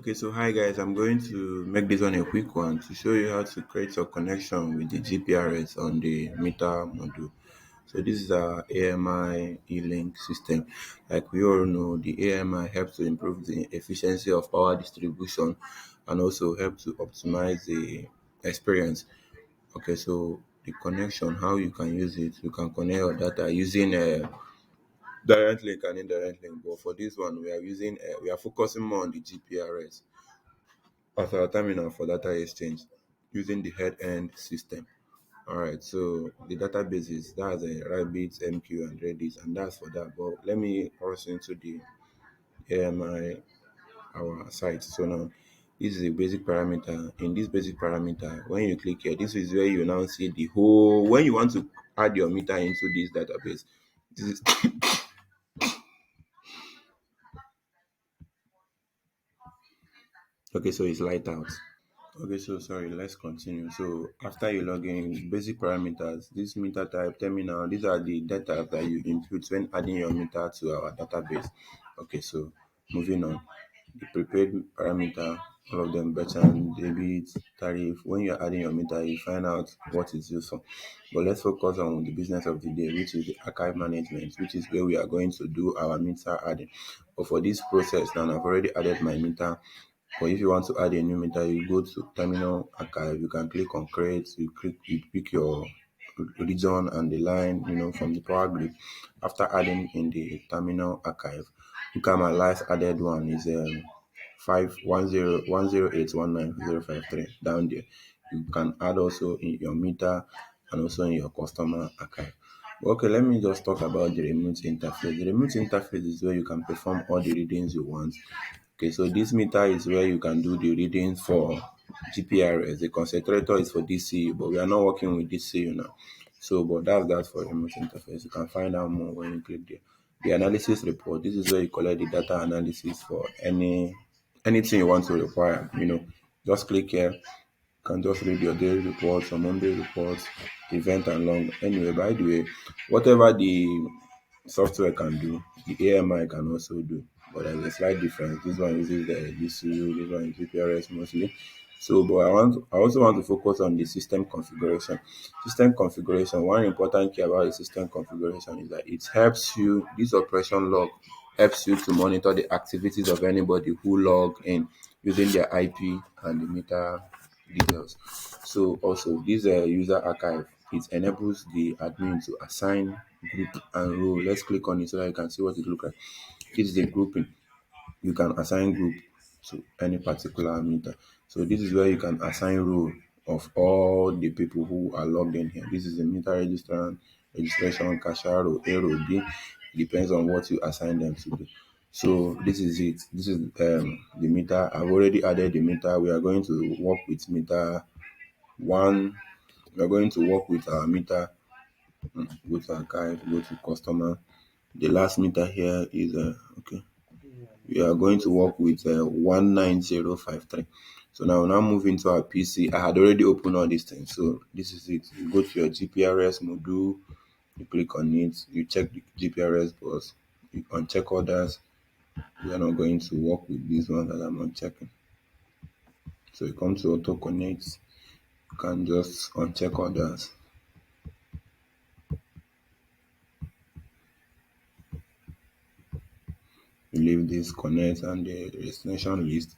Okay, so hi guys, I'm going to make this one a quick one to show you how to create your connection with the GPRS on the meter module. So this is our AMI e-link system. Like we all know, the AMI helps to improve the efficiency of power distribution and also help to optimize the experience. Okay, so the connection, how you can use it, you can connect your data using a direct link and indirect link. But for this one, we are focusing more on the GPRS as our terminal for data exchange using the head end system. All right, so the databases that's a Rabbit, MQ, and Redis, and that's for that. But let me cross into the AMI our site. So now this is a basic parameter. In this basic parameter, when you click here, this is where you now see the whole. When you want to add your meter into this database, this is okay. So it's light out. Okay, so sorry, let's continue. So after you log in, basic parameters, this meter type, terminal, these are the data that you input when adding your meter to our database. Okay, so moving on. The prepaid parameter, all of them, merchant, debit, tariff. When you're adding your meter, you find out what it's used for. But let's focus on the business of the day, which is the archive management, which is where we are going to do our meter adding. But for this process, now I've already added my meter. But if you want to add a new meter, you go to terminal archive. You can click on create. You pick your region and the line, from the power grid. After adding in the terminal archive, look at my last added one is 51010819053 down there. You can add also in your meter and also in your customer archive. Okay, let me just talk about the remote interface. The remote interface is where you can perform all the readings you want. Okay, so this meter is where you can do the readings for GPRS. The concentrator is for DCU, but we are not working with DCU now. So, but that's that for remote interface. You can find out more when you click there. The analysis report. This is where you collect the data analysis for anything you want to require. Just click here. You can just read your daily reports or Monday reports, event and long. Anyway, by the way, whatever the software can do, the AMI can also do. But there's a slight difference. This one uses the DCU, this one is GPRS mostly. So, but I also want to focus on the system configuration. System configuration. One important key about the system configuration is that it helps you. This operation log helps you to monitor the activities of anybody who log in using their IP and the meter details. So also this user archive, it enables the admin to assign group and role. Let's click on it so that you can see what it looks like. This is a grouping. You can assign group to any particular meter. So this is where you can assign role of all the people who are logged in here. This is a meter registrant, registration, cashier, or A or B. It depends on what you assign them to do. So this is it. This is the meter. I've already added the meter. We are going to work with meter one. We are going to work with our meter. Go to archive, go to customer. The last meter here is okay. We are going to work with 19053. So now move into our PC. I had already opened all these things. So this is it. You go to your GPRS module, you click on it, you check the GPRS bus, you uncheck others. We are not going to work with this one that I'm unchecking. So you come to auto connect, you can just uncheck others. You leave this connect and the destination list.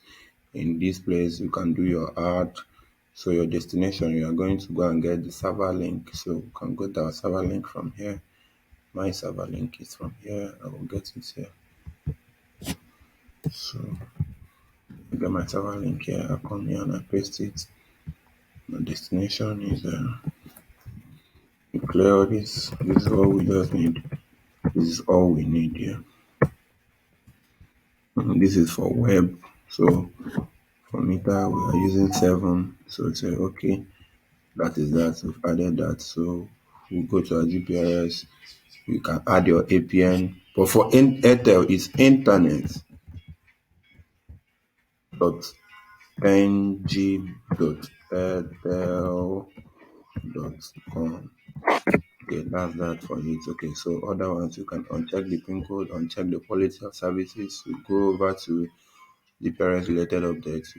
In this place you can do your add. So your destination, you are going to go and get the server link. So you can get our server link from here. My server link is from here. I will get it here. So I get my server link here. I come here and I paste it. My destination is you clear all this. This is all we just need. This is all we need here. This is for web. So for meter we are using 7. So say okay. That is that. We've added that. So we go to our GPRS. You can add your APN. But for Airtel, it's internet dot ng.airtel.com. Okay, that's that for it. Okay, so other ones you can uncheck the pin code, uncheck the quality of services. You go over to GPRS related updates.